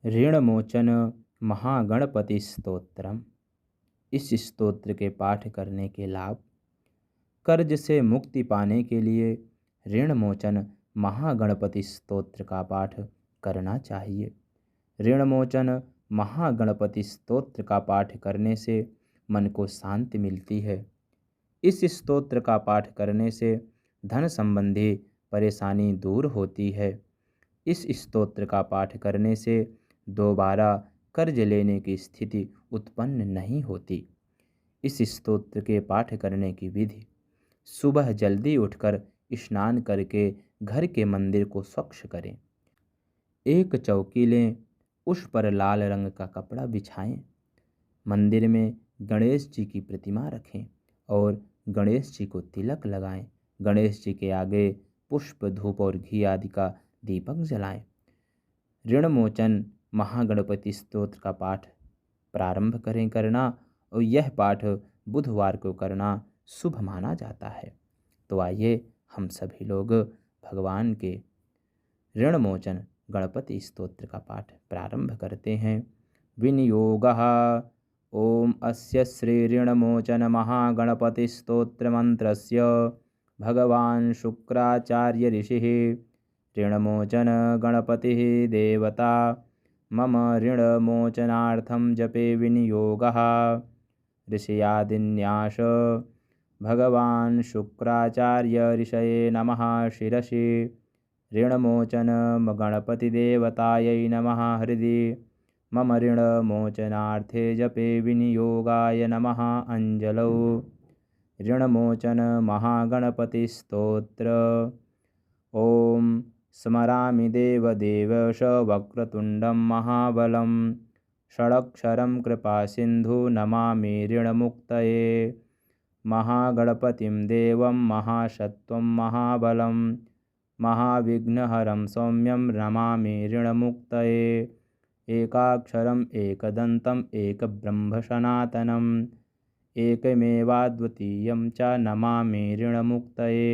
ऋणमोचन महागणपति स्तोत्रम। इस स्तोत्र के पाठ करने के लाभ। कर्ज से मुक्ति पाने के लिए ऋणमोचन महागणपति स्तोत्र का पाठ करना चाहिए। ऋणमोचन महागणपति स्तोत्र का पाठ करने से मन को शांति मिलती है। इस स्तोत्र का पाठ करने से धन संबंधी परेशानी दूर होती है। इस स्तोत्र का पाठ करने से दोबारा कर्ज लेने की स्थिति उत्पन्न नहीं होती। इस स्तोत्र के पाठ करने की विधि। सुबह जल्दी उठकर स्नान करके घर के मंदिर को स्वच्छ करें। एक चौकी लें, उस पर लाल रंग का कपड़ा बिछाएं। मंदिर में गणेश जी की प्रतिमा रखें और गणेश जी को तिलक लगाएं। गणेश जी के आगे पुष्प, धूप और घी आदि का दीपक जलाएं। ऋणमोचन महागणपति स्तोत्र का पाठ प्रारंभ करें करना, और यह पाठ बुधवार को करना शुभ माना जाता है। तो आइए हम सभी लोग भगवान के ऋणमोचन गणपति स्तोत्र का पाठ प्रारंभ करते हैं। विनियोगः। ओम अस्य श्री ऋणमोचन महागणपति स्तोत्र मंत्रस्य भगवान शुक्राचार्य ऋषिः ऋणमोचन गणपतिः देवता मम ऋणमोचनार्थं जपे विनियोगः। ऋषयादिन्यास भगवान शुक्राचार्य ऋषये नमः शिरसि ऋणमोचन गणपतिदेवतायै नमः हृदि मम ऋणमोचनार्थे जपे विनियोगाय नमः अंजलौ। ऋणमोचन महागणपति स्तोत्र। ओम स्मरामि देवदेवश वक्रतुण्डं महाबलं षडक्षरं कृपासिन्धु नमामि ऋणमुक्तये महागणपतिं देवं महासत्त्वं महाबलं महाविघ्नहरं सौम्यं नमामि ऋणमुक्तये एकाक्षरम् एकदन्तम् एकब्रह्म सनातनम् एकमेवाद्वितीयं च नमामि ऋणमुक्तये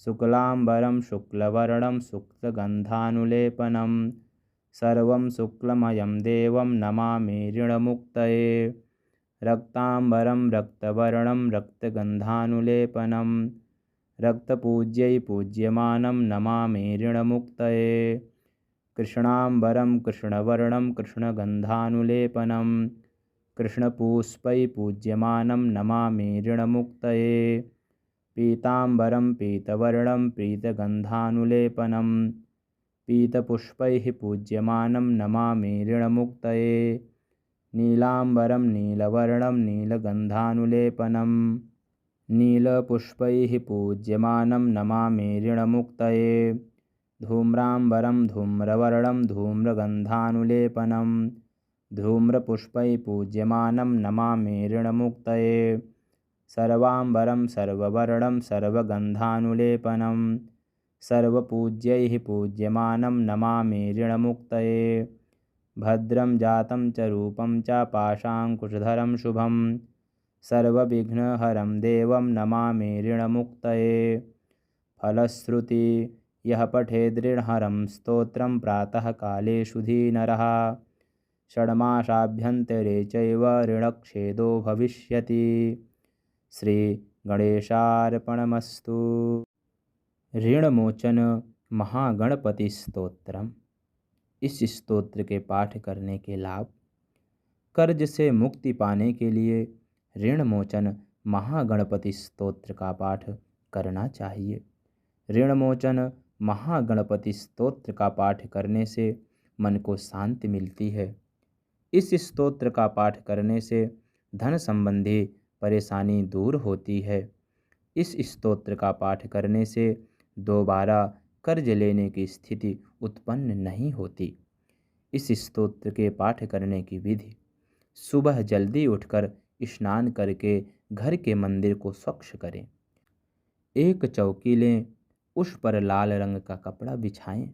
शुक्लाम्बरं शुक्लवर्णं शुक्लगन्धानुलेपनं सर्वं शुक्लमयं देवं नमामि ऋणमुक्तये रक्ताम्बरं रक्तवर्णं रक्तगन्धानुलेपनं रक्तपूज्यै पूज्यमानं नमामि ऋणमुक्तये कृष्णाम्बरं कृष्णवर्णं कृष्णगन्धानुलेपनं कृष्णपुष्पै पूज्यमानं नमामि ऋणमुक्तये पीताम्बरं पीतवर्णं पीतगन्धानुलेपनं पीतपुष्पैः पूज्यमानं नमामि ऋणमुक्तये नीलाम्बरं नीलवर्णं नीलगन्धानुलेपनं नीलपुष्पैः पूज्यमानं नमामि ऋणमुक्तये धूम्राम्बरं धूम्रवर्णं धूम्रगन्धानुलेपनं धूम्रपुष्पैः पूज्यमानं नमामि ऋणमुक्तये सर्वाम्बरं सर्ववर्णं सर्वगन्धानुलेपनं सर्वपूज्यैः पूज्यमानं नमामि ऋणमुक्तये भद्रं जातं च रूपं च पाशाङ्कुशधरं शुभं सर्वविघ्नहरं देवं नमामि ऋणमुक्तये फलश्रुति। यः पठेद् स्तोत्रं प्रातः काले शुधीनरः षड्मासाभ्यन्तरे चैव ऋणक्षेदो भविष्यति। श्री गणेशार्पणमस्तु। ऋणमोचन महागणपति स्तोत्रम। इस स्तोत्र के पाठ करने के लाभ। कर्ज से मुक्ति पाने के लिए ऋणमोचन महागणपति स्तोत्र का पाठ करना चाहिए। ऋणमोचन महागणपति स्तोत्र का पाठ करने से मन को शांति मिलती है। इस स्तोत्र का पाठ करने से धन संबंधी परेशानी दूर होती है। इस स्तोत्र का पाठ करने से दोबारा कर्ज लेने की स्थिति उत्पन्न नहीं होती। इस स्तोत्र के पाठ करने की विधि। सुबह जल्दी उठकर स्नान करके घर के मंदिर को स्वच्छ करें। एक चौकी लें, उस पर लाल रंग का कपड़ा बिछाएं।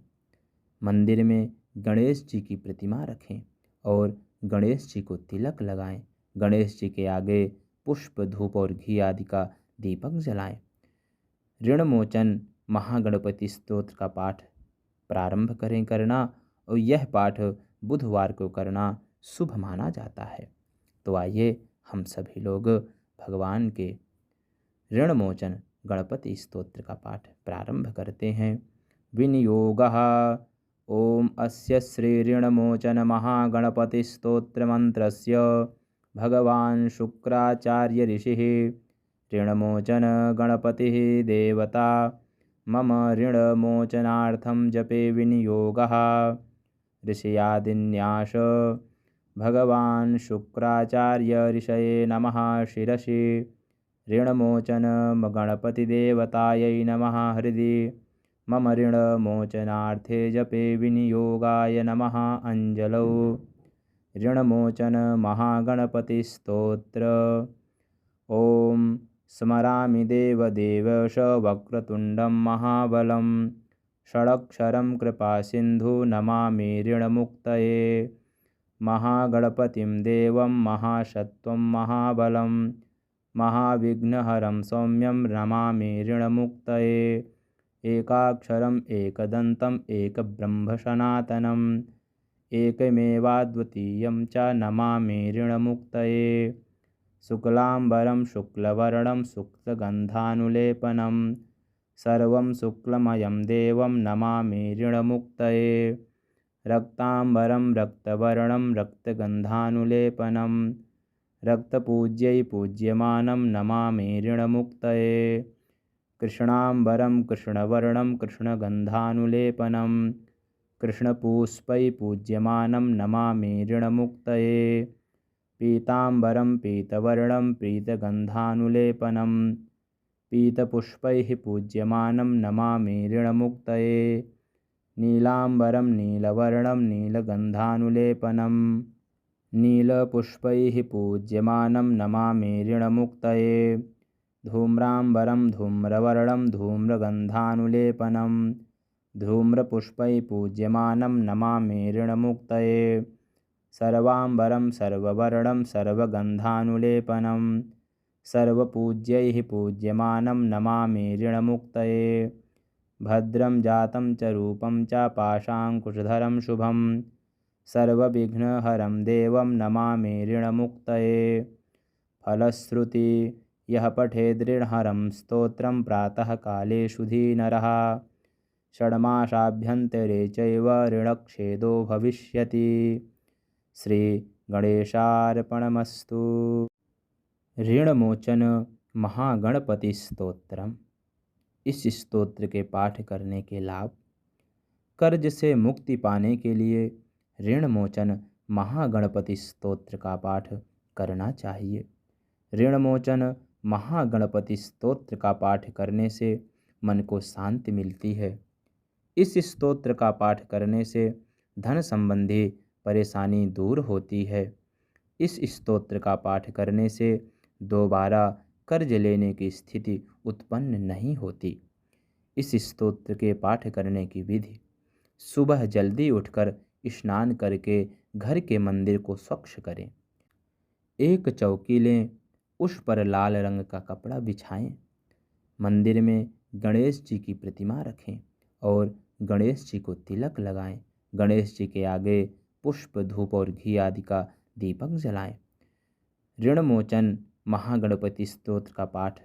मंदिर में गणेश जी की प्रतिमा रखें और गणेश जी को तिलक लगाएं। गणेश जी के आगे पुष्प, धूप और घी आदि का दीपक जलाएं। ऋणमोचन महागणपति स्तोत्र का पाठ प्रारंभ करें करना, और यह पाठ बुधवार को करना शुभ माना जाता है। तो आइए हम सभी लोग भगवान के ऋण मोचन गणपति स्तोत्र का पाठ प्रारंभ करते हैं। विनियोगः। ओम अस्य श्री ऋणमोचन महागणपति स्तोत्र मंत्रस्य भगवान शुक्राचार्य ऋषिः ऋणमोचन गणपतिः देवता मम ऋणमोचनार्थं जपे विनियोगः। ऋषयादिन्यास भगवान शुक्राचार्य ऋषये नमः शिरसि ऋणमोचन गणपतिदेवतायै नमः हृदि मम ऋणमोचनार्थे जपे विनियोगाय नमः अंजलौ। ऋणमोचन महागणपतिस्तोत्र। ओम स्मरामि देवदेवश वक्रतुण्डं महाबलं षडक्षरं कृपासिन्धु नमामि ऋणमुक्तये। महागणपतिं देवं महासत्त्वं महाबलं महाविघ्नहरं सौम्यं नमामि ऋणमुक्तये। एकाक्षरम् एकदन्तम् एकब्रह्मसनातनम् एकमेवाद्वितीयं च नमामि ऋणमुक्तये। शुक्लाम्बरं शुक्लवर्णं शुक्लगन्धानुलेपनं सर्वं शुक्लमयं देवं नमामि ऋणमुक्तये। रक्ताम्बरं रक्तवर्णं रक्तगन्धानुलेपनं रक्तपूज्यै पूज्यमानं नमामि ऋणमुक्तये। कृष्णाम्बरं कृष्णवर्णं कृष्णगन्धानुलेपनं कृष्णपुष्पै पूज्यमानं नमामि ऋणमुक्तये। पीताम्बरं पीतवर्णं पीतगन्धानुलेपनं पीतपुष्पैः पूज्यमानं नमामि ऋणमुक्तये। नीलाम्बरं नीलवर्णं नीलगन्धानुलेपनं नीलपुष्पैः पूज्यमानं नमामि ऋणमुक्तये। धूम्राम्बरं धूम्रवर्णं धूम्रगन्धानुलेपनं धूम्रपुष्पैः पूज्यमानं नमामि ऋणमुक्तये। सर्वाम्बरं सर्ववर्णं सर्वगन्धानुलेपनं सर्वपूज्यैः पूज्यमानं नमामि ऋणमुक्तये। भद्रं जातं च रूपं च पाशाङ्कुशधरं शुभं सर्वविघ्नहरं देवं नमामि ऋणमुक्तये। फलश्रुति यः पठेद्ऋणहरं स्तोत्रं प्रातःकाले शुधिनरः षड्मासाभ्यन्तरे चैव ऋणक्षेदो भविष्यति। श्री गणेशार्पणमस्तु। ऋणमोचन महागणपति स्तोत्रम। इस स्तोत्र के पाठ करने के लाभ। कर्ज से मुक्ति पाने के लिए ऋणमोचन महागणपति स्तोत्र का पाठ करना चाहिए। ऋणमोचन महागणपति स्तोत्र का पाठ करने से मन को शांति मिलती है। इस स्तोत्र का पाठ करने से धन संबंधी परेशानी दूर होती है। इस स्तोत्र का पाठ करने से दोबारा कर्ज लेने की स्थिति उत्पन्न नहीं होती। इस स्तोत्र के पाठ करने की विधि। सुबह जल्दी उठकर स्नान करके घर के मंदिर को स्वच्छ करें। एक चौकी लें, उस पर लाल रंग का कपड़ा बिछाएं। मंदिर में गणेश जी की प्रतिमा रखें और गणेश जी को तिलक लगाएं। गणेश जी के आगे पुष्प धूप और घी आदि का दीपक जलाएं। ऋणमोचन महागणपति स्तोत्र का पाठ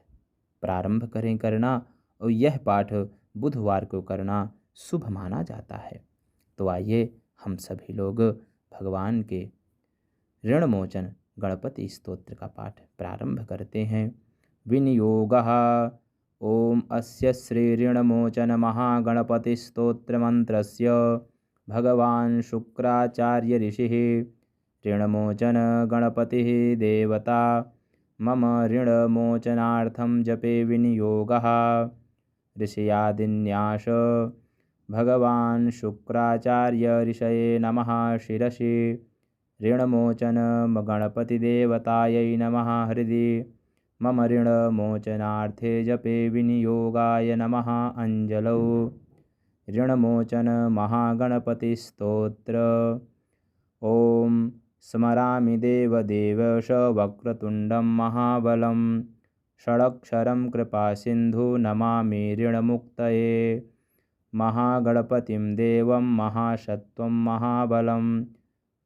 प्रारंभ करें करना, और यह पाठ बुधवार को करना शुभ माना जाता है। तो आइए हम सभी लोग भगवान के ऋणमोचन गणपति स्तोत्र का पाठ प्रारंभ करते हैं। विनियोगः। ओम अस्य श्री ऋणमोचन महागणपति स्तोत्र मंत्रस्य भगवान शुक्राचार्य ऋषिः ऋणमोचन गणपतिः देवता मम ऋणमोचनार्थं जपे विनियोगः। ऋषयादिन्यास भगवान शुक्राचार्य ऋषये नमः शिरसि ऋणमोचन गणपतिदेवतायै नमः हृदि मम ऋणमोचनार्थे जपे विनियोगाय नमः अंजलौ। ऋणमोचन महागणपतिस्तोत्र। ओम स्मरामि देवदेवश वक्रतुण्डं महाबलं षडक्षरं कृपासिन्धु नमामि ऋणमुक्तये। महागणपतिं देवं महासत्त्वं महाबलं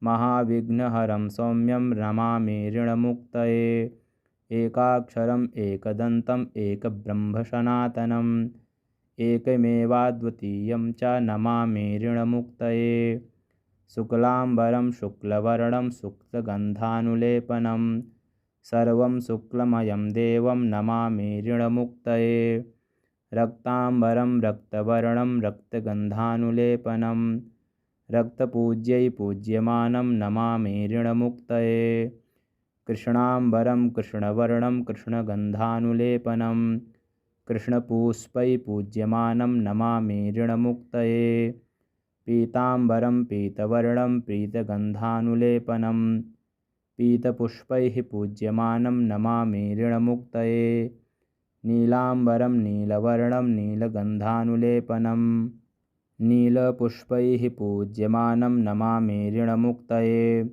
महाविघ्नहरं सौम्यं नमामि ऋणमुक्तये। एकाक्षरम् एकदन्तम् एकब्रह्मसनातनम् एकमेवाद्वितीयं च नमामि ऋणमुक्तये। शुक्लाम्बरं शुक्लवर्णं शुक्लगन्धानुलेपनं सर्वं शुक्लमयं देवं नमामि ऋणमुक्तये। रक्ताम्बरं रक्तवर्णं रक्तगन्धानुलेपनं रक्तपूज्यै पूज्यमानं नमामि ऋणमुक्तये। कृष्णाम्बरं कृष्णवर्णं कृष्णगन्धानुलेपनं कृष्णपुष्पै पूज्यमानं नमामि ऋणमुक्तये। पीताम्बरं पीतवर्णं पीतगन्धानुलेपनं पीतपुष्पैः पूज्यमानं नमामि ऋणमुक्तये। नीलाम्बरं नीलवर्णं नीलगन्धानुलेपनं नीलपुष्पैः पूज्यमानं नमामि ऋणमुक्तये।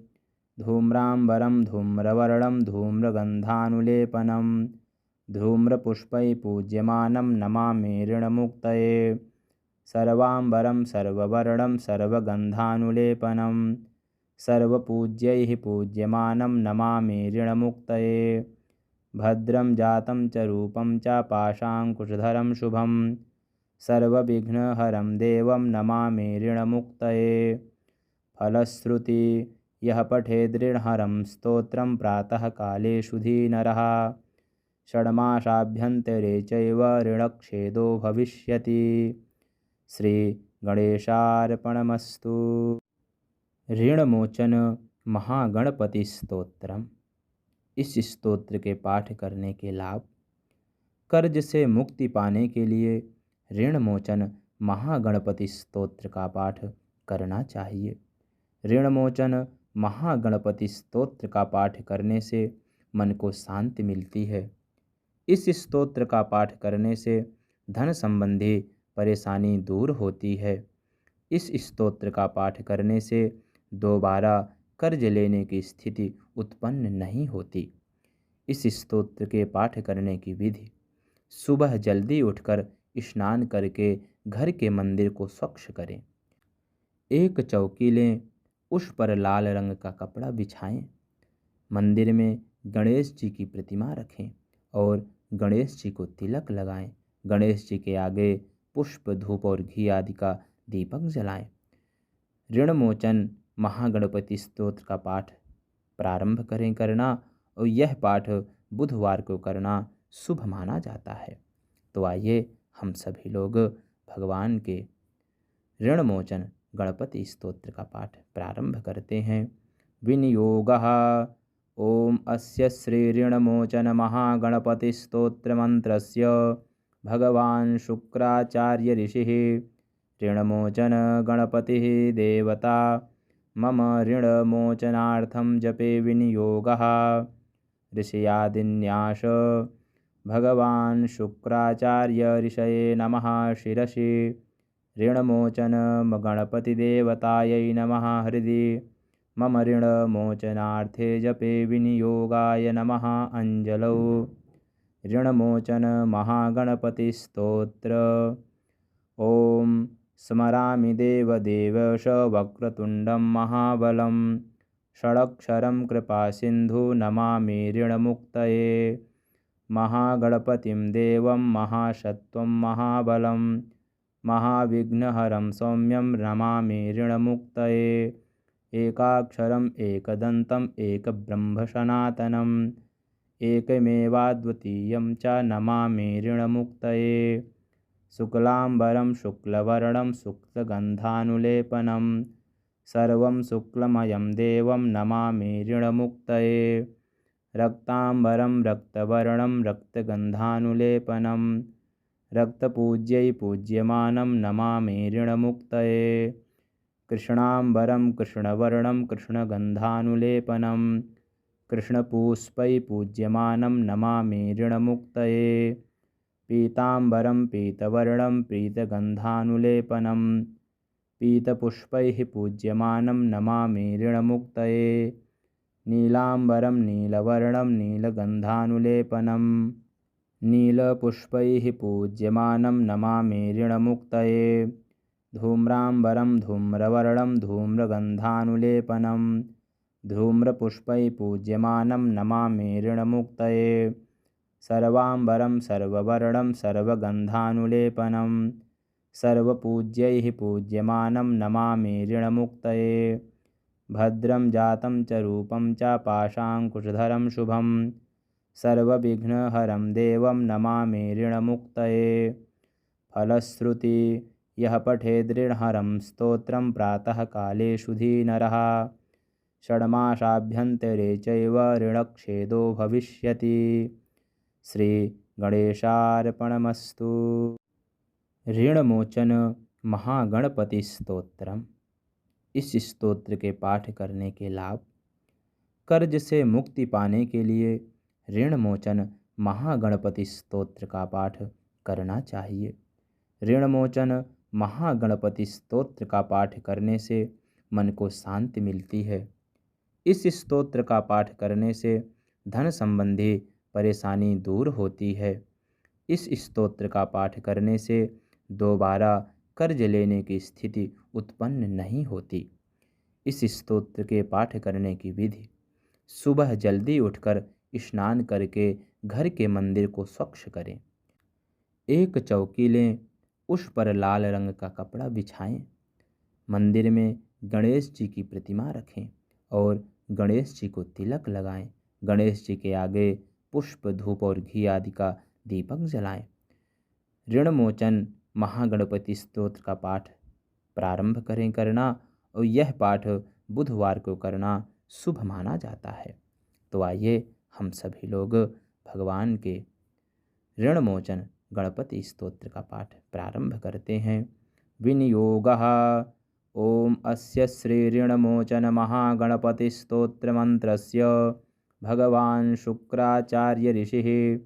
धूम्राम्बरं धूम्रवर्णं धूम्रगन्धानुलेपनं धूम्रपुष्पैः पूज्यमानं नमामि ऋणमुक्तये। सर्वाम्बरं सर्ववर्णं सर्वगन्धानुलेपनं सर्वपूज्यैः पूज्यमानं नमामि ऋणमुक्तये। भद्रं जातं च रूपं च पाशाङ्कुशधरं शुभं सर्वविघ्नहरं देवं नमामि ऋणमुक्तये। फलश्रुति यः पठेद्ऋणहरं स्तोत्रं प्रातःकाले शुधिनरः षड्मासाभ्यन्तरे चैव ऋणक्षेदो भविष्यति। श्री गणेशार्पणमस्तु। ऋणमोचन महागणपति स्तोत्रम। इस स्तोत्र के पाठ करने के लाभ। कर्ज से मुक्ति पाने के लिए ऋणमोचन महागणपति स्तोत्र का पाठ करना चाहिए। ऋणमोचन महागणपति स्तोत्र का पाठ करने से मन को शांति मिलती है। इस स्तोत्र का पाठ करने से धन संबंधी परेशानी दूर होती है। इस स्तोत्र का पाठ करने से दोबारा कर्ज लेने की स्थिति उत्पन्न नहीं होती। इस स्तोत्र के पाठ करने की विधि। सुबह जल्दी उठकर स्नान करके घर के मंदिर को स्वच्छ करें। एक चौकी लें, उस पर लाल रंग का कपड़ा बिछाएं। मंदिर में गणेश जी की प्रतिमा रखें और गणेश जी को तिलक लगाएं। गणेश जी के आगे पुष्प धूप और घी आदि का दीपक जलाएं। ऋणमोचन महागणपति स्तोत्र का पाठ प्रारंभ करें करना, और यह पाठ बुधवार को करना शुभ माना जाता है। तो आइए हम सभी लोग भगवान के ऋणमोचन गणपति स्तोत्र का पाठ प्रारंभ करते हैं। विनियोगः। ओम अस्य श्री ऋणमोचन महागणपति स्तोत्र मंत्रस्य भगवान शुक्राचार्य ऋषिः ऋणमोचन गणपतिः देवता मम ऋणमोचनार्थं जपे विनियोगः। ऋषयादिन्यास भगवान शुक्राचार्य ऋषये नमः। शिरसि ऋणमोचन गणपतिदेवतायै नमः। हृदि मम ऋणमोचनार्थे जपे विनियोगाय नमः। अंजलौ ऋणमोचन महागणपति स्तोत्र। ओम स्मरामि देवदेवश वक्रतुण्डं महाबलं षडक्षरं कृपासिन्धु नमामि ऋणमुक्तये। महागणपतिं देवं महासत्त्वं महाबलं महाविघ्नहरं सौम्यं नमामि ऋणमुक्तये। एकाक्षरम् एकदन्तम् एकब्रह्मसनातनम् एकमेवाद्वितीयं च नमामि ऋणमुक्तये। शुक्लाम्बरं शुक्लवर्णं शुक्लगन्धानुलेपनं सर्वं शुक्लमयं देवं नमामि ऋणमुक्तये। रक्ताम्बरं रक्तवर्णं रक्तगन्धानुलेपनं रक्तपूज्यै पूज्यमानं नमामि ऋणमुक्तये। कृष्णाम्बरं कृष्णवर्णं कृष्णगन्धानुलेपनं कृष्णपुष्पै पूज्यमानं नमामि ऋणमुक्तये। पीताम्बरं पीतवर्णं पीतगन्धानुलेपनं पीतपुष्पैः पूज्यमानं नमामि ऋणमुक्तये। नीलाम्बरं नीलवर्णं नीलगन्धानुलेपनं नीलपुष्पैः पूज्यमानं नमामि ऋणमुक्तये। धूम्राम्बरं धूम्रवर्णं धूम्रगन्धानुलेपनं धूम्रपुष्पैः पूज्यमानं नमामि ऋणमुक्तये। सर्वाम्बरं सर्ववर्णं सर्वगन्धानुलेपनं सर्वपूज्यैः पूज्यमानं नमामि ऋणमुक्तये। भद्रं जातं च रूपं च पाशाङ्कुशधरं शुभं सर्वविघ्नहरं देवं नमामि ऋणमुक्तये। फलश्रुति यः पठेद्ऋणहरं स्तोत्रं प्रातःकाले शुधीनरः षड्मासाभ्यन्तरे चैव ऋणक्षेदो भविष्यति। श्री गणेशार्पणमस्तु। ऋणमोचन महागणपति स्तोत्रम। इस स्तोत्र के पाठ करने के लाभ। कर्ज से मुक्ति पाने के लिए ऋणमोचन महागणपति स्तोत्र का पाठ करना चाहिए। ऋणमोचन महागणपति स्तोत्र का पाठ करने से मन को शांति मिलती है। इस स्तोत्र का पाठ करने से धन संबंधी परेशानी दूर होती है। इस स्तोत्र का पाठ करने से दोबारा कर्ज लेने की स्थिति उत्पन्न नहीं होती। इस स्तोत्र के पाठ करने की विधि। सुबह जल्दी उठकर स्नान करके घर के मंदिर को स्वच्छ करें। एक चौकी लें, उस पर लाल रंग का कपड़ा बिछाएं। मंदिर में गणेश जी की प्रतिमा रखें और गणेश जी को तिलक लगाएं। गणेश जी के आगे पुष्प, धूप और घी आदि का दीपक जलाएं। ऋणमोचन महागणपति स्तोत्र का पाठ प्रारंभ करना और यह पाठ बुधवार को करना शुभ माना जाता है। तो आइए हम सभी लोग भगवान के ऋणमोचन गणपति स्तोत्र का पाठ प्रारंभ करते हैं। विनियोगः। ओम अस्य श्री ऋणमोचन महागणपति स्तोत्र मंत्रस्य भगवान शुक्राचार्य ऋषिः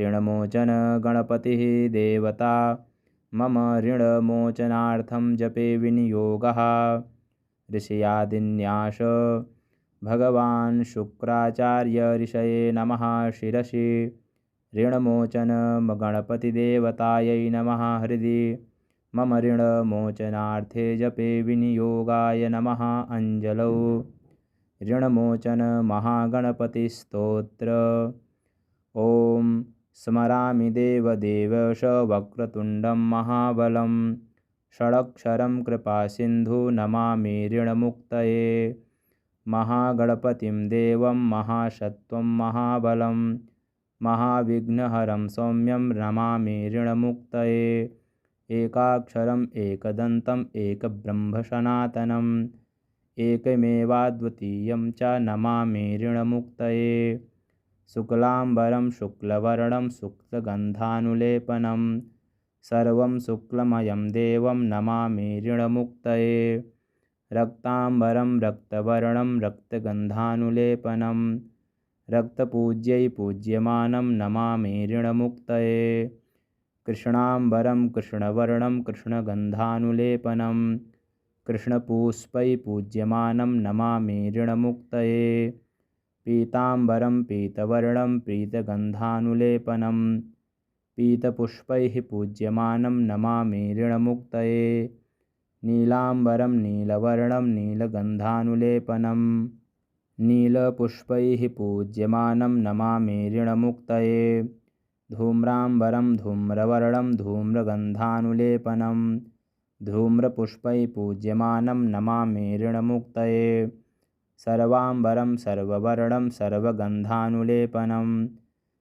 ऋणमोचन गणपतिः देवता मम ऋणमोचनार्थं जपे विनियोगः। ऋषयादिन्यास भगवान शुक्राचार्य ऋषये नमः शिरसि ऋणमोचन गणपतिदेवतायै नमः हृदि मम ऋणमोचनार्थे जपे विनियोगाय नमः अंजलौ। ऋणमोचन महागणपति स्तोत्र। ओम स्मरामि देवदेवश वक्रतुण्डं महाबलं षडक्षरं कृपासिन्धु नमामि ऋणमुक्तये। महागणपतिं देवं महासत्त्वं महाबलं महाविघ्नहरं सौम्यं नमामि ऋणमुक्तये। एकाक्षरम् एकदन्तम् एकब्रह्मसनातनम् एकमेवाद्वितीयं च नमामि ऋणमुक्तये। शुक्लाम्बरं शुक्लवर्णं शुक्लगन्धानुलेपनं सर्वं शुक्लमयं देवं नमामि ऋणमुक्तये। रक्ताम्बरं रक्तवर्णं रक्तगन्धानुलेपनं रक्तपूज्यै पूज्यमानं नमामि ऋणमुक्तये। कृष्णाम्बरं कृष्णवर्णं कृष्णगन्धानुलेपनं कृष्णपुष्पैः पूज्यमानं नमामि ऋणमुक्तये। पीताम्बरं पीतवर्णं पीतगन्धानुलेपनं पीतपुष्पैः पूज्यमानं नमामि ऋणमुक्तये। नीलाम्बरं नीलवर्णं नीलगन्धानुलेपनं नीलपुष्पैः पूज्यमानं नमामि ऋणमुक्तये। धूम्राम्बरं धूम्रवर्णं धूम्रगन्धानुलेपनं धूम्रपुष्पैः पूज्यमानं नमामि ऋणमुक्तये। सर्वाम्बरं सर्ववर्णं सर्वगन्धानुलेपनं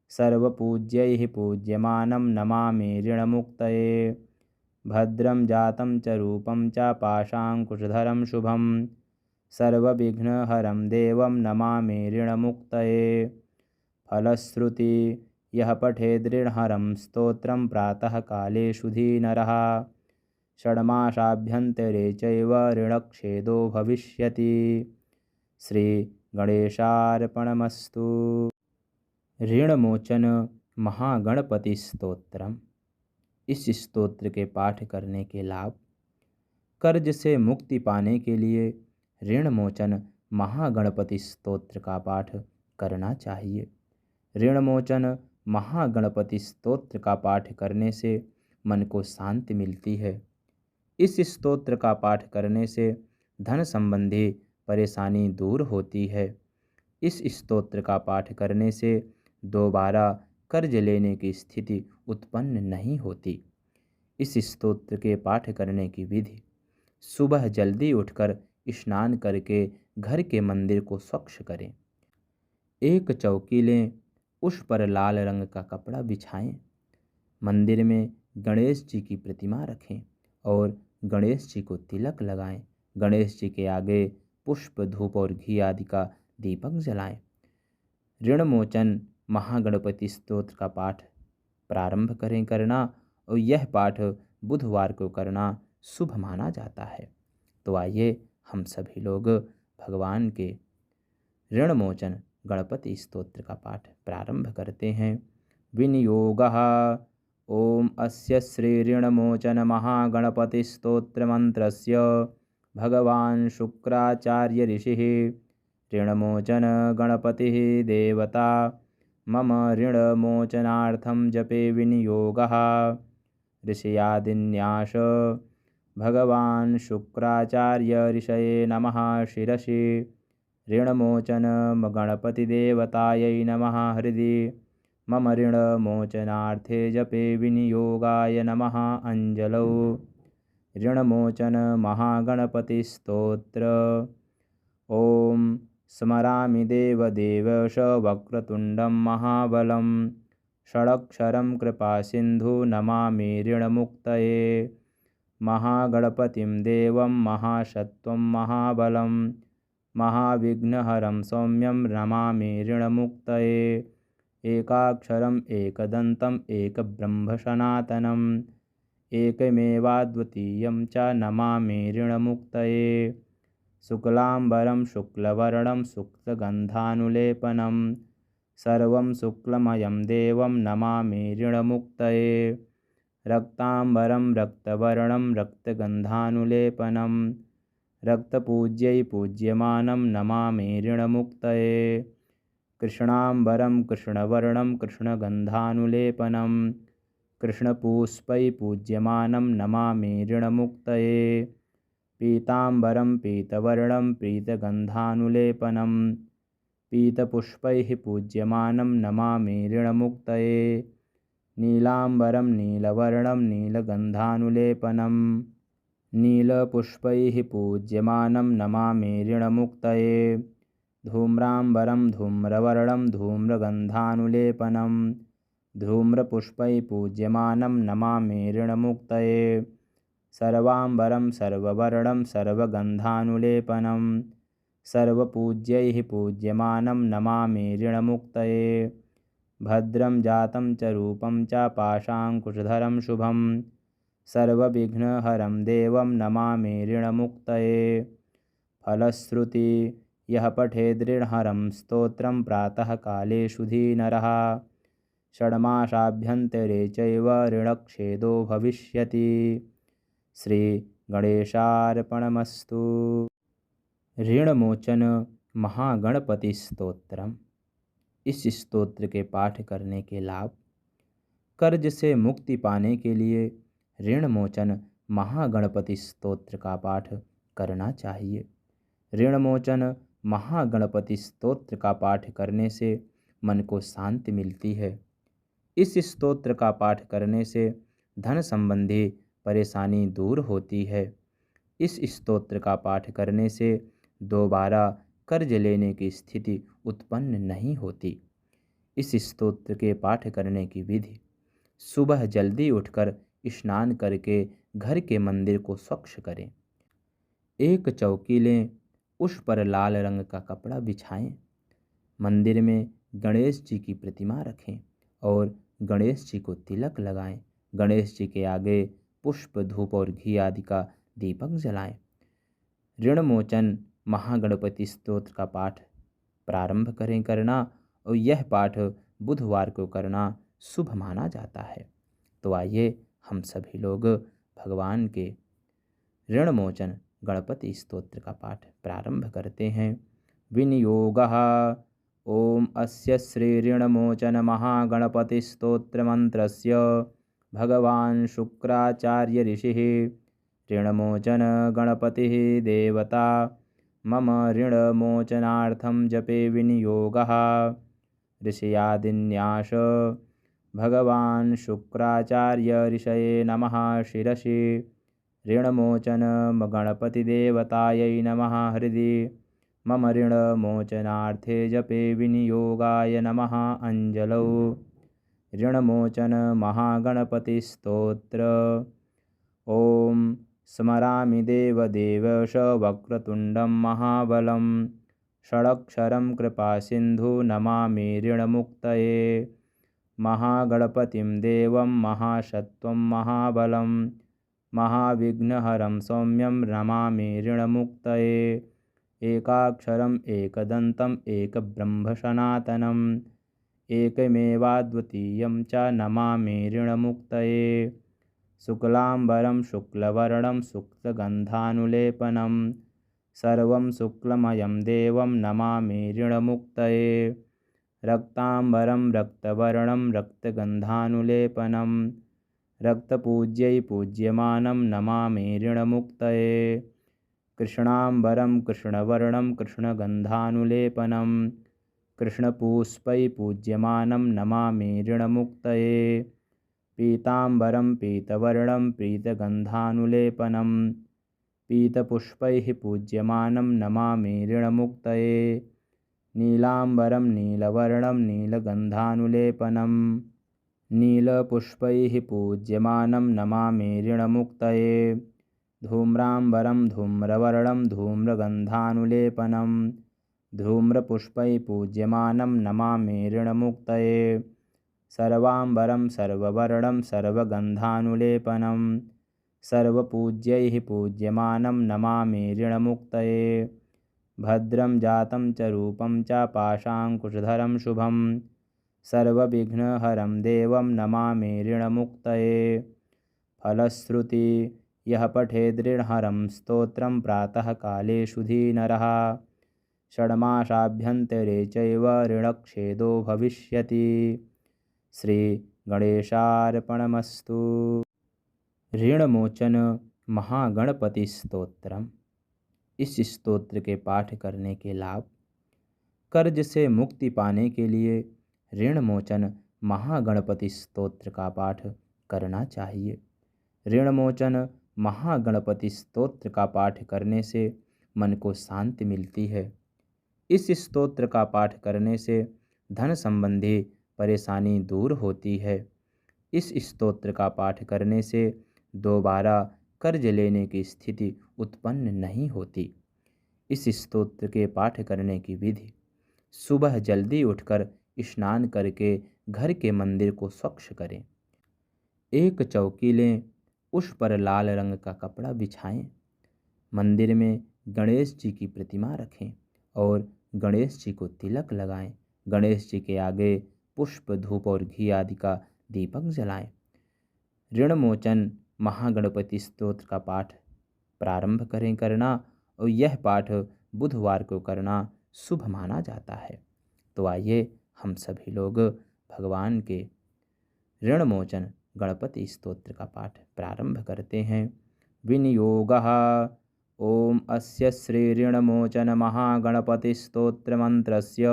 सर्वपूज्यैः पूज्यमानं नमामि ऋणमुक्तये। भद्रं जातं च रूपं च पाशाङ्कुशधरं शुभं सर्वविघ्नहरं देवं नमामि ऋणमुक्तये। फलश्रुति यः पठेद्ऋणहरं स्तोत्रं प्रातःकाले शुधीनरः षड्मासाभ्यन्तरे चैव ऋणक्षेदो भविष्यति। श्री गणेशार्पणमस्तु। ऋणमोचन महागणपति स्तोत्रम। इस स्तोत्र के पाठ करने के लाभ। कर्ज से मुक्ति पाने के लिए ऋणमोचन महागणपति स्तोत्र का पाठ करना चाहिए। ऋणमोचन महागणपति स्तोत्र का पाठ करने से मन को शांति मिलती है। इस स्तोत्र का पाठ करने से धन संबंधी परेशानी दूर होती है। इस स्तोत्र का पाठ करने से दोबारा कर्ज लेने की स्थिति उत्पन्न नहीं होती। इस स्तोत्र के पाठ करने की विधि: सुबह जल्दी उठकर स्नान करके घर के मंदिर को स्वच्छ करें। एक चौकी लें, उस पर लाल रंग का कपड़ा बिछाएं। मंदिर में गणेश जी की प्रतिमा रखें और गणेश जी को तिलक लगाएं। गणेश जी के आगे पुष्प, धूप और घी आदि का दीपक जलाएं। ऋण मोचन महागणपति स्तोत्र का पाठ प्रारंभ करें करना, और यह पाठ बुधवार को करना शुभ माना जाता है। तो आइए हम सभी लोग भगवान के ऋण मोचन गणपति स्तोत्र का पाठ प्रारंभ करते हैं। विनियोगः। ओम अस्य श्री ऋणमोचन महागणपति स्तोत्र मंत्रस्य भगवान शुक्राचार्य ऋषिः ऋणमोचन गणपतिः देवता मम ऋणमोचनार्थं जपे विनियोगः। ऋषयादिन्यास भगवान शुक्राचार्य ऋषये नमः। शिरसि ऋणमोचन गणपतिदेवतायै नमः। हृदि मम ऋणमोचनार्थे जपे विनियोगाय नमः। अंजलौ ऋणमोचन महागणपतिस्तोत्र। ओम स्मरामि देवदेवश वक्रतुण्डं महाबलं षडक्षरं कृपासिन्धु नमामि ऋणमुक्तये। महागणपतिं देवं महासत्त्वं महाबलं महाविघ्नहरं सौम्यं नमामि ऋणमुक्तये। एकाक्षरम् एकदन्तम् एकब्रह्मसनातनम् एकमेवाद्वितीयं च नमामि ऋणमुक्तये। शुक्लाम्बरं शुक्लवर्णं शुक्लगन्धानुलेपनं सर्वं शुक्लमयं देवं नमामि ऋणमुक्तये। रक्ताम्बरं रक्तवर्णं रक्तगन्धानुलेपनं रक्तपूज्यै पूज्यमानं नमामि ऋणमुक्तये। कृष्णाम्बरं कृष्णवर्णं कृष्णगन्धानुलेपनं कृष्णपुष्पै पूज्यमानं नमामि ऋणमुक्तये। पीताम्बरं पीतवर्णं पीतगन्धानुलेपनं पीतपुष्पैः पूज्यमानं नमामि ऋणमुक्तये। नीलाम्बरं नीलवर्णं नीलगन्धानुलेपनं नीलपुष्पैः पूज्यमानं नमामि ऋणमुक्तये। धूम्राम्बरं धूम्रवर्णं धूम्रगन्धानुलेपनं धूम्रपुष्पैः पूज्यमानं नमामि ऋणमुक्तये। सर्वाम्बरं सर्ववर्णं सर्वगन्धानुलेपनं सर्वपूज्यैः पूज्यमानं नमामि ऋणमुक्तये। भद्रं जातं च रूपं च पाशाङ्कुशधरं शुभं सर्वविघ्नहरं देवं नमामि ऋणमुक्तये। फलश्रुति: यः पठेद्ऋणहरं स्तोत्रं प्रातःकाले शुधिनरः षड्मासाभ्यन्तरे चैव ऋणक्षेदो भविष्यति। श्री गणेशार्पणमस्तु। ऋणमोचन महागणपति स्तोत्रम। इस स्तोत्र के पाठ करने के लाभ: कर्ज से मुक्ति पाने के लिए ऋणमोचन महागणपति स्तोत्र का पाठ करना चाहिए। ऋणमोचन महागणपति स्तोत्र का पाठ करने से मन को शांति मिलती है। इस स्तोत्र का पाठ करने से धन संबंधी परेशानी दूर होती है। इस स्तोत्र का पाठ करने से दोबारा कर्ज लेने की स्थिति उत्पन्न नहीं होती। इस स्तोत्र के पाठ करने की विधि: सुबह जल्दी उठकर स्नान करके घर के मंदिर को स्वच्छ करें। एक चौकी लें, उस पर लाल रंग का कपड़ा बिछाएं। मंदिर में गणेश जी की प्रतिमा रखें और गणेश जी को तिलक लगाएं। गणेश जी के आगे पुष्प, धूप और घी आदि का दीपक जलाएं। ऋणमोचन महागणपति स्तोत्र का पाठ प्रारंभ करें करना, और यह पाठ बुधवार को करना शुभ माना जाता है। तो आइए हम सभी लोग भगवान के ऋणमोचन गणपति स्तोत्र का पाठ प्रारंभ करते हैं। विनियोगः। ओम अस्य श्री ऋणमोचन महागणपति स्तोत्र मंत्रस्य भगवान शुक्राचार्य ऋषिः ऋणमोचन गणपतिः देवता मम ऋणमोचनार्थं जपे विनियोगः। ऋषयादिन्यास भगवान् शुक्राचार्य ऋषये नमः शिरसि। ऋणमोचन गणपतिदेवतायै नमः हृदि। मम ऋणमोचनार्थे जपे विनियोगाय नमः अञ्जलौ। ऋणमोचन महागणपतिस्तोत्र। ॐ स्मरामि देवदेवश वक्रतुण्डं महाबलं। षडक्षरं कृपासिन्धु नमामि ऋणमुक्तये। महागणपतिं देवं महासत्त्वं महाबलं। महाविघ्नहरं सौम्यं नमामि ऋणमुक्तये। एकाक्षरम् एकदन्तम् एकब्रह्मसनातनम् एकमेवाद्वितीयं च नमामि ऋणमुक्तये। शुक्लाम्बरं शुक्लवर्णं शुक्लगन्धानुलेपनं सर्वं शुक्लमयं देवं नमामि ऋणमुक्तये। रक्ताम्बरं रक्तवर्णं रक्तगन्धानुलेपनं रक्तपूज्यै पूज्यमानं नमामि ऋणमुक्तये। कृष्णाम्बरं कृष्णवर्णं कृष्णगन्धानुलेपनं कृष्णपुष्पै पूज्यमानं नमामि ऋणमुक्तये। पीताम्बरं पीतवर्णं पीतगन्धानुलेपनं पीतपुष्पैः पूज्यमानं नमामि ऋणमुक्तये। नीलाम्बरं नीलवर्णं नीलगन्धानुलेपनं नीलपुष्पैः पूज्यमानं नमामि ऋणमुक्तये। धूम्राम्बरं धूम्रवर्णं धूम्रगन्धानुलेपनं धूम्रपुष्पैः पूज्यमानं नमामि ऋणमुक्तये। सर्वाम्बरं सर्ववर्णं सर्वगन्धानुलेपनं सर्वपूज्यैः पूज्यमानं नमामि ऋणमुक्तये। भद्रं जातं च रूपं च पाशाङ्कुशधरं शुभं सर्वविघ्नहरं देवं नमामि ऋणमुक्तये। फलश्रुति यः पठेद्ऋणहरं स्तोत्रं प्रातःकाले शुधिनरः षड्मासाभ्यन्तरे चैव ऋणक्षेदो भविष्यति। श्रीगणेशार्पणमस्तु। ऋणमोचन महागणपति स्तोत्रम। इस स्तोत्र के पाठ करने के लाभ। कर्ज से मुक्ति पाने के लिए ऋणमोचन महागणपति स्तोत्र का पाठ करना चाहिए। ऋणमोचन महागणपति स्तोत्र का पाठ करने से मन को शांति मिलती है। इस स्तोत्र का पाठ करने से धन संबंधी परेशानी दूर होती है। इस स्तोत्र का पाठ करने से दोबारा कर्ज लेने की स्थिति उत्पन्न नहीं होती। इस स्तोत्र के पाठ करने की विधि। सुबह जल्दी उठकर स्नान करके घर के मंदिर को स्वच्छ करें। एक चौकी लें, उस पर लाल रंग का कपड़ा बिछाएं। मंदिर में गणेश जी की प्रतिमा रखें और गणेश जी को तिलक लगाएं। गणेश जी के आगे पुष्प धूप और घी आदि का दीपक जलाएं। ऋणमोचन महागणपति स्तोत्र का पाठ प्रारंभ करें करना, और यह पाठ बुधवार को करना शुभ माना जाता है। तो आइए हम सभी लोग भगवान के ऋणमोचन गणपति स्तोत्र का पाठ प्रारंभ करते हैं। विनियोगः। ओम अस्य श्री ऋणमोचन महागणपति स्तोत्र मंत्रस्य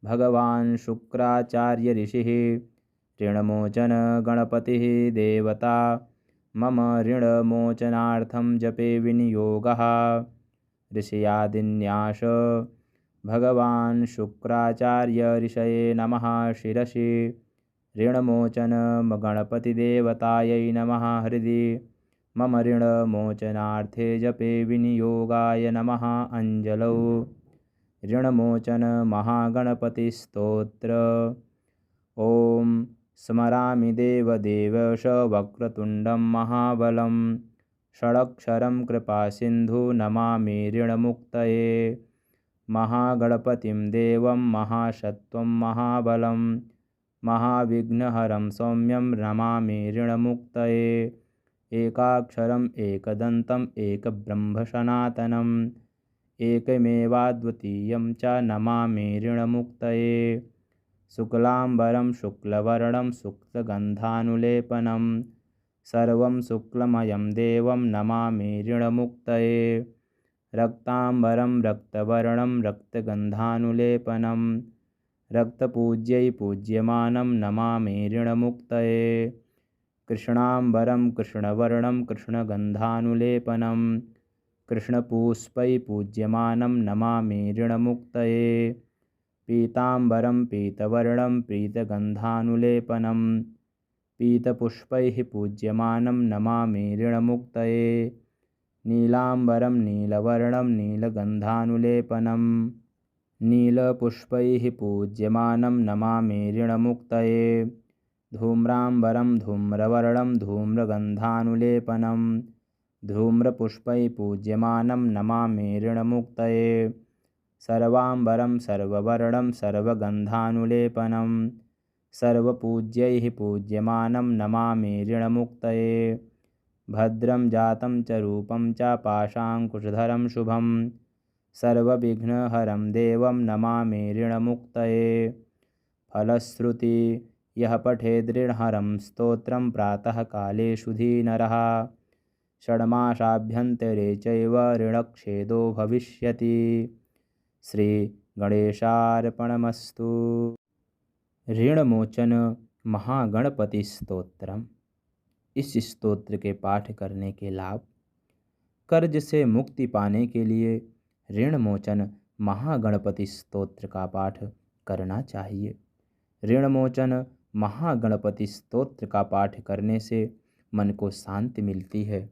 भगवान् शुक्राचार्य ऋषिः ऋणमोचन गणपतिः देवता मम ऋणमोचनार्थं जपे विनियोगः। ऋषयादिन्यास भगवान् शुक्राचार्य ऋषये नमः शिरसि। ऋणमोचन गणपतिदेवतायै नमः हृदि। मम ऋणमोचनार्थे जपे विनियोगाय नमः अञ्जलौ। ऋणमोचन महागणपतिस्तोत्र। ॐ स्मरामि देवदेवश वक्रतुण्डं महाबलं। षडक्षरं कृपासिन्धु नमामि ऋणमुक्तये। महागणपतिं देवं महासत्त्वं महाबलं। महाविघ्नहरं सौम्यं नमामि ऋणमुक्तये। एकाक्षरम् एकदन्तम् एकब्रह्मसनातनम् एकमेवाद्वितीयं च नमामि ऋणमुक्तये। शुक्लाम्बरं शुक्लवर्णं शुक्लगन्धानुलेपनं सर्वं शुक्लमयं देवं नमामि ऋणमुक्तये। रक्ताम्बरं रक्तवर्णं रक्तगन्धानुलेपनं रक्तपूज्यै पूज्यमानं नमामि ऋणमुक्तये। कृष्णाम्बरं कृष्णवर्णं कृष्णगन्धानुलेपनं कृष्णपुष्पै पूज्यमानं नमामि ऋणमुक्तये। पीताम्बरं पीतवर्णं पीतगन्धानुलेपनं पीतपुष्पैः पूज्यमानं नमामि ऋणमुक्तये। नीलाम्बरं नीलवर्णं नीलगन्धानुलेपनं नीलपुष्पैः पूज्यमानं नमामि ऋणमुक्तये। धूम्राम्बरं धूम्रवर्णं धूम्रगन्धानुलेपनं धूम्रपुष्पैः पूज्यमानं नमामि ऋणमुक्तये। सर्वाम्बरं सर्ववर्णं सर्वगन्धानुलेपनं सर्वपूज्यैः पूज्यमानं नमामि ऋणमुक्तये। भद्रं जातं च रूपं च पाशाङ्कुशधरं शुभं सर्वविघ्नहरं देवं नमामि ऋणमुक्तये। फलश्रुति यः पठेद्ऋणहरं स्तोत्रं प्रातःकाले शुधिनरः षड्मासाभ्यन्तरे चैव ऋणक्षेदो भविष्यति। श्री गणेशार्पणमस्तु। ऋणमोचन महागणपति स्तोत्रम। इस स्तोत्र के पाठ करने के लाभ। कर्ज से मुक्ति पाने के लिए ऋणमोचन महागणपति स्तोत्र का पाठ करना चाहिए। ऋणमोचन महागणपति स्तोत्र का पाठ करने से मन को शांति मिलती है।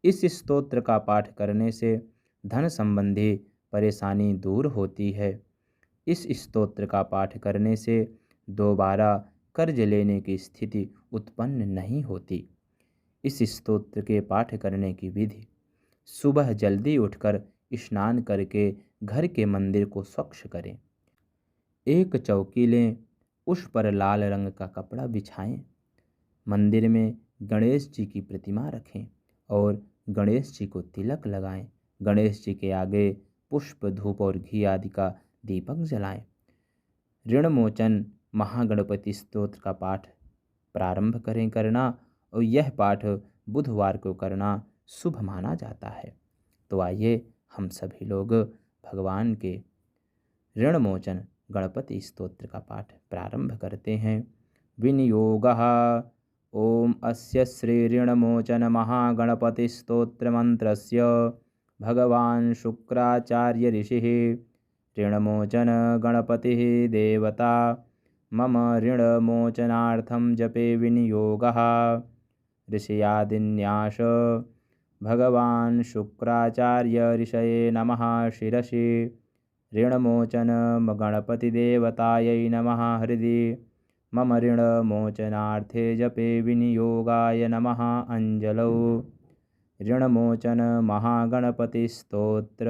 इस स्तोत्र का पाठ करने से धन संबंधी परेशानी दूर होती है। इस स्तोत्र का पाठ करने से दोबारा कर्ज लेने की स्थिति उत्पन्न नहीं होती। इस स्तोत्र के पाठ करने की विधि। सुबह जल्दी उठकर स्नान करके घर के मंदिर को स्वच्छ करें। एक चौकी लें, उस पर लाल रंग का कपड़ा बिछाएं। मंदिर में गणेश जी की प्रतिमा रखें और गणेश जी को तिलक लगाएं। गणेश जी के आगे पुष्प धूप और घी आदि का दीपक जलाएं। ऋणमोचन महागणपति स्तोत्र का पाठ प्रारंभ करें करना, और यह पाठ बुधवार को करना शुभ माना जाता है। तो आइए हम सभी लोग भगवान के ऋणमोचन गणपति स्तोत्र का पाठ प्रारंभ करते हैं। विनियोगः। ओम अस्य श्री ऋणमोचन महागणपति स्तोत्र मंत्रस्य भगवान शुक्राचार्य ऋषिः ऋणमोचन गणपतिः देवता मम ऋणमोचनार्थं जपे विनियोगः। ऋषयादिन्यास भगवान शुक्राचार्य ऋषये नमः। शिरसि ऋणमोचन गणपतिदेवतायै नमः। हृदि मम ऋणमोचनार्थे जपे विनियोगाय नमः। अंजलौ। ऋणमोचन महागणपति स्तोत्र।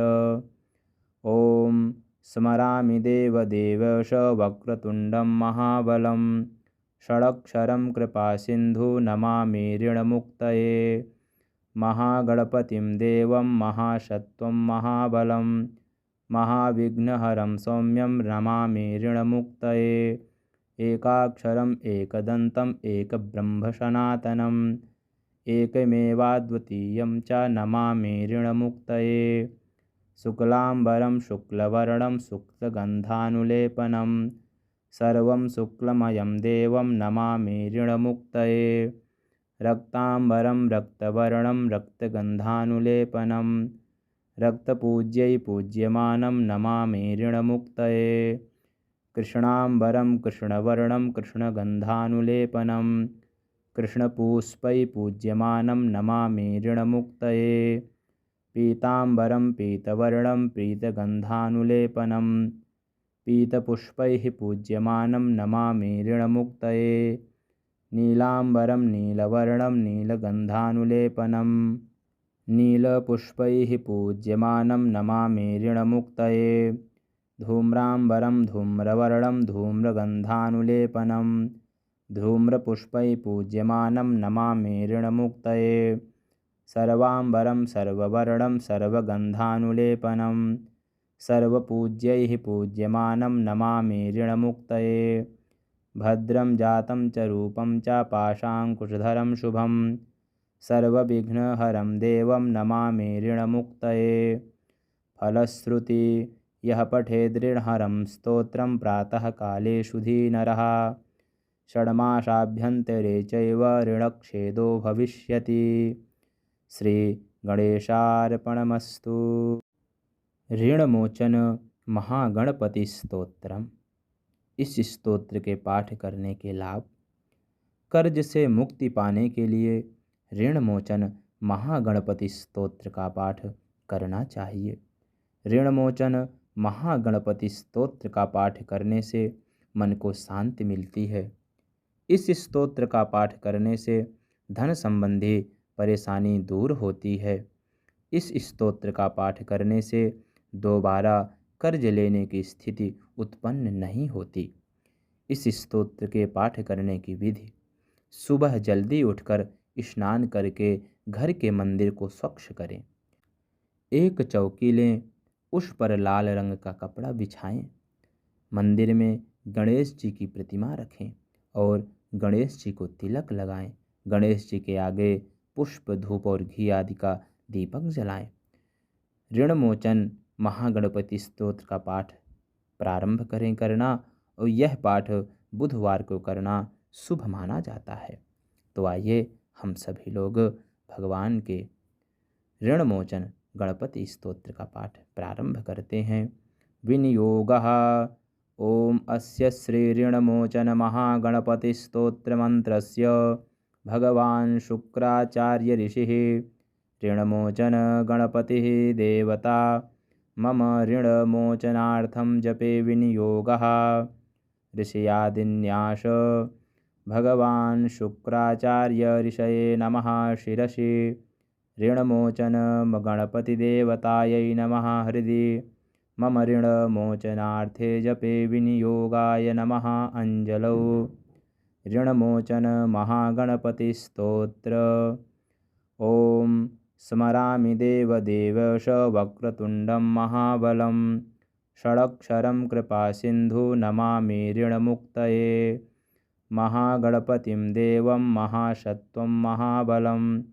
ओम स्मरामि देवदेवश वक्रतुण्डं महाबलं षडक्षरं कृपासिन्धु नमामि ऋणमुक्तये। महागणपतिं देवं महासत्त्वं महाबलं महाविघ्नहरं सौम्यं नमामि ऋणमुक्तये। एकाक्षरम् एकदन्तम् एकब्रह्मसनातनम् एकमेवाद्वितीयं च नमामि ऋणमुक्तये। शुक्लाम्बरं शुक्लवर्णं शुक्लगन्धानुलेपनं सर्वं शुक्लमयं देवं नमामि ऋणमुक्तये। रक्ताम्बरं रक्तवर्णं रक्तगन्धानुलेपनं रक्तपूज्यै पूज्यमानं नमामि ऋणमुक्तये। कृष्णाम्बरं कृष्णवर्णं कृष्णगन्धानुलेपनं कृष्णपुष्पै पूज्यमानं नमामि ऋणमुक्तये। पीताम्बरं पीतवर्णं पीतगन्धानुलेपनं पीतपुष्पैः पूज्यमानं नमामि ऋणमुक्तये। नीलाम्बरं नीलवर्णं नीलगन्धानुलेपनं नीलपुष्पैः पूज्यमानं नमामि ऋणमुक्तये। धूम्राम्बरं धूम्रवर्णं धूम्रगन्धानुलेपनं धूम्रपुष्पैः पूज्यमानं नमामि ऋणमुक्तये। सर्वाम्बरं सर्ववर्णं सर्वगन्धानुलेपनं सर्वपूज्यैः पूज्यमानं नमामि ऋणमुक्तये। भद्रं जातं च रूपं च पाशाङ्कुशधरं शुभं सर्वविघ्नहरं देवं नमामि ऋणमुक्तये। फलश्रुति यः पठेद्ऋणहरं स्तोत्रं प्रातःकाले शुधिनरः षड्मासाभ्यन्तरे चैव ऋणक्षेदो भविष्यति। श्री गणेशार्पणमस्तु। ऋणमोचन महागणपति स्तोत्रम। इस स्तोत्र के पाठ करने के लाभ। कर्ज से मुक्ति पाने के लिए ऋणमोचन महागणपति स्तोत्र का पाठ करना चाहिए। ऋणमोचन महागणपति स्तोत्र का पाठ करने से मन को शांति मिलती है। इस स्तोत्र का पाठ करने से धन संबंधी परेशानी दूर होती है। इस स्तोत्र का पाठ करने से दोबारा कर्ज लेने की स्थिति उत्पन्न नहीं होती। इस स्तोत्र के पाठ करने की विधि। सुबह जल्दी उठकर स्नान करके घर के मंदिर को स्वच्छ करें। एक चौकी लें, उस पर लाल रंग का कपड़ा बिछाएं। मंदिर में गणेश जी की प्रतिमा रखें और गणेश जी को तिलक लगाएं। गणेश जी के आगे पुष्प, धूप और घी आदि का दीपक जलाएं। ऋणमोचन महागणपति स्तोत्र का पाठ प्रारंभ करें करना, और यह पाठ बुधवार को करना शुभ माना जाता है। तो आइए हम सभी लोग भगवान के ऋणमोचन गणपति स्तोत्र का पाठ प्रारंभ करते हैं। विनियोगः। ओम अस्य श्री ऋणमोचन महागणपति स्तोत्र मंत्रस्य भगवान शुक्राचार्य ऋषिः ऋणमोचन गणपतिः देवता मम ऋणमोचनार्थं जपे विनियोगः। ऋषयादिन्यास भगवान शुक्राचार्य ऋषये नमः शिरसि ऋणमोचन गणपतिदेवतायै नमः हृदि मम ऋणमोचनार्थे जपे विनियोगाय नमः अंजलौ। ऋणमोचन महागणपति स्तोत्र। ओम स्मरामि देवदेवश वक्रतुण्डं महाबलं षडक्षरं कृपासिन्धु नमामि ऋणमुक्तये। महागणपतिं देवं महासत्त्वं महाबलं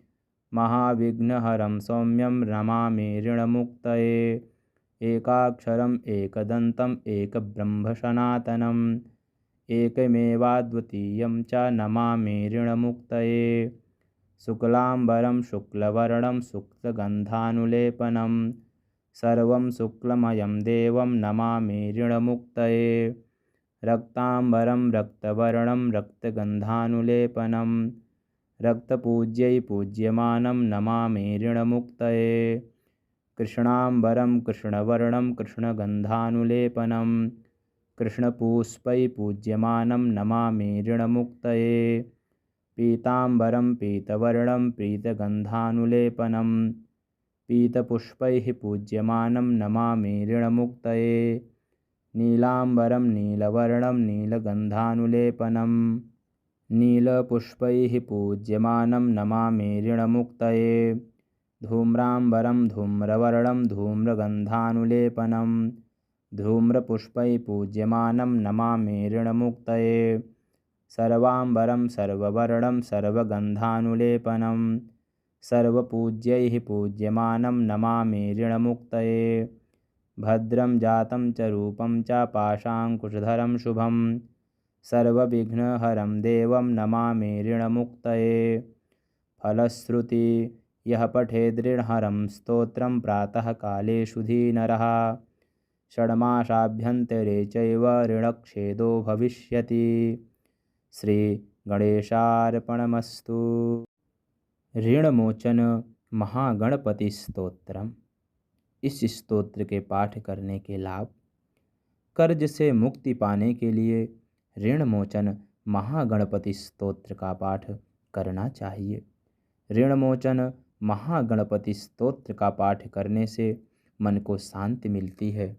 महाविघ्नहरं सौम्यं नमामि ऋणमुक्तये। एकाक्षरम् एकदन्तम् एकब्रह्म सनातनम् एकमेवाद्वितीयं च नमामि ऋणमुक्तये। शुक्लाम्बरं शुक्लवर्णं शुक्लगन्धानुलेपनं सर्वं शुक्लमयं देवं नमामि ऋणमुक्तये। रक्ताम्बरं रक्तवर्णं रक्तगन्धानुलेपनं रक्तपूज्यै पूज्यमानं नमामि ऋणमुक्तये। कृष्णाम्बरं कृष्णवर्णं कृष्णगन्धानुलेपनं कृष्णपुष्पै पूज्यमानं नमामि ऋणमुक्तये। पीताम्बरं पीतवर्णं पीतगन्धानुलेपनं पीतपुष्पैः पूज्यमानं नमामि ऋणमुक्तये। नीलाम्बरं नीलवर्णं नीलगन्धानुलेपनं नीलपुष्पैः पूज्यमानं नमामि ऋणमुक्तये। धूम्राम्बरं धूम्रवर्णं धूम्रगन्धानुलेपनं धूम्रपुष्पैः पूज्यमानं नमामि ऋणमुक्तये। सर्वाम्बरं सर्ववर्णं सर्वगन्धानुलेपनं सर्वपूज्यैः पूज्यमानं नमामि ऋणमुक्तये। भद्रं जातं च रूपं च पाशाङ्कुशधरं शुभं सर्वविघ्नहरं देवं नमामि ऋणमुक्तये। फलश्रुति यः पठेद्ऋणहरं स्तोत्रं प्रातःकाले शुधिनरः षड्मासाभ्यन्तरे चैव ऋणक्षेदो भविष्यति। श्री गणेशार्पणमस्तु। ऋणमोचन महागणपति स्तोत्रम। इस स्तोत्र के पाठ करने के लाभ। कर्ज से मुक्ति पाने के लिए ऋणमोचन महागणपति स्तोत्र का पाठ करना चाहिए। ऋणमोचन महागणपति स्तोत्र का पाठ करने से मन को शांति मिलती है।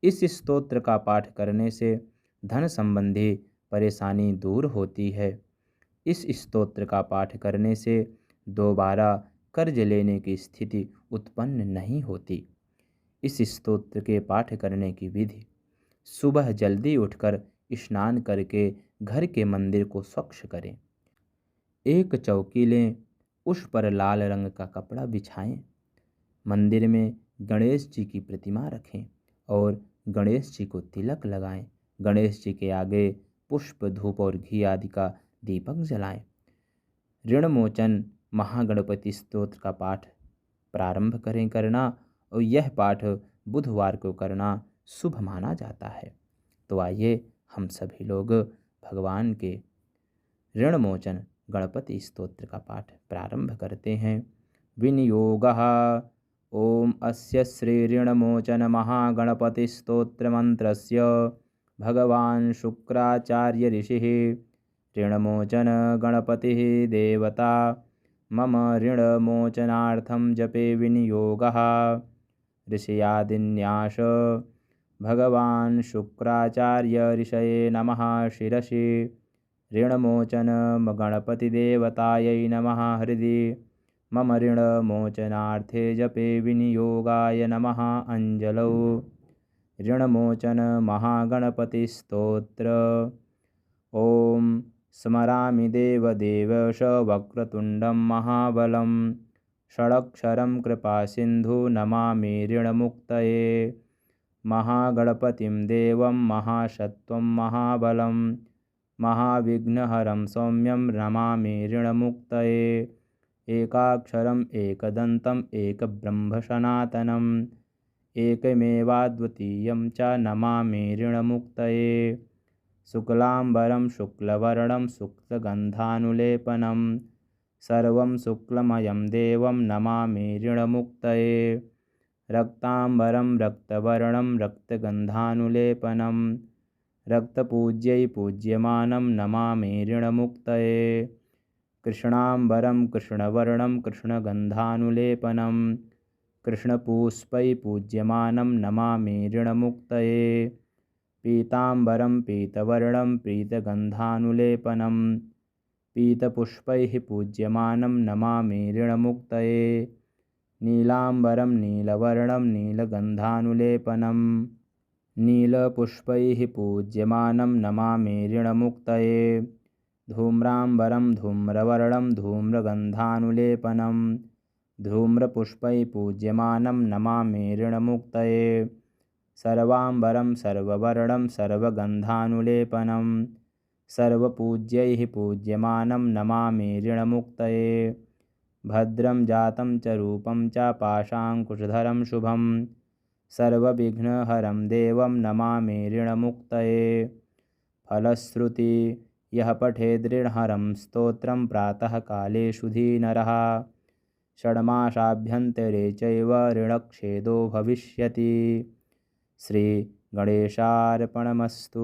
इस स्तोत्र का पाठ करने से धन संबंधी परेशानी दूर होती है। इस स्तोत्र का पाठ करने से दोबारा कर्ज लेने की स्थिति उत्पन्न नहीं होती। इस स्तोत्र के पाठ करने की विधि। सुबह जल्दी उठकर स्नान करके घर के मंदिर को स्वच्छ करें। एक चौकी लें, उस पर लाल रंग का कपड़ा बिछाएं। मंदिर में गणेश जी की प्रतिमा रखें और गणेश जी को तिलक लगाएं। गणेश जी के आगे पुष्प, धूप और घी आदि का दीपक जलाएं। ऋण मोचन महागणपति स्तोत्र का पाठ प्रारंभ करना, और यह पाठ बुधवार को करना शुभ माना जाता है। तो आइए हम सभी लोग भगवान के ऋण मोचन गणपति स्तोत्र का पाठ प्रारंभ करते हैं। विनियोगः। ओम अस्य श्री ऋणमोचन महागणपति स्तोत्र मंत्रस्य भगवान शुक्राचार्य ऋषिः ऋणमोचन गणपतिः देवता मम ऋणमोचनार्थं जपे विनियोगः। ऋषयादिन्यास भगवान शुक्राचार्य ऋषये नमः। शिरसि ऋणमोचन गणपतिदेवतायै नमः। हृदि मम ऋणमोचनार्थे जपे विनियोगाय नमः। अंजलौ। ऋणमोचन महागणपतिस्तोत्र। ओम स्मरामि देवदेवश वक्रतुण्डं महाबलं षडक्षरं कृपासिन्धु नमामि ऋणमुक्तये। महागणपतिं देवं महासत्त्वं महाबलं महाविघ्नहरं सौम्यं नमामि ऋणमुक्तये। एकाक्षरम् एकदन्तम् एकब्रह्म सनातनम् एकमेवाद्वितीयं च नमामि ऋणमुक्तये। शुक्लाम्बरं शुक्लवर्णं शुक्लगन्धानुलेपनं सर्वं शुक्लमयं देवं नमामि ऋणमुक्तये। रक्ताम्बरं रक्तवर्णं रक्तगन्धानुलेपनं रक्तपूज्यै पूज्यमानं नमामि ऋणमुक्तये। कृष्णाम्बरं कृष्णवर्णं कृष्णगन्धानुलेपनं कृष्णपुष्पै पूज्यमानं नमामि ऋणमुक्तये। पीताम्बरं पीतवर्णं पीतगन्धानुलेपनं पीतपुष्पैः पूज्यमानं नमामि ऋणमुक्तये। नीलाम्बरं नीलवर्णं नीलगन्धानुलेपनं नीलपुष्पैः पूज्यमानं नमामि ऋणमुक्तये। धूम्राम्बरं धूम्रवर्णं धूम्रगन्धानुलेपनं धूम्रपुष्पैः पूज्यमानं नमामि ऋणमुक्तये। सर्वाम्बरं सर्ववर्णं सर्वगन्धानुलेपनं सर्वपूज्यैः पूज्यमानं नमामि ऋणमुक्तये। भद्रं जातं च रूपं च पाशाङ्कुशधरं शुभं सर्वविघ्नहरं देवं नमामि ऋणमुक्तये। फलश्रुति। यः पठेद्ऋणहरं स्तोत्रं प्रातःकाले शुधिनरः षड्मासाभ्यन्तरे चैव ऋणक्षेदो भविष्यति। श्री गणेशार्पणमस्तु।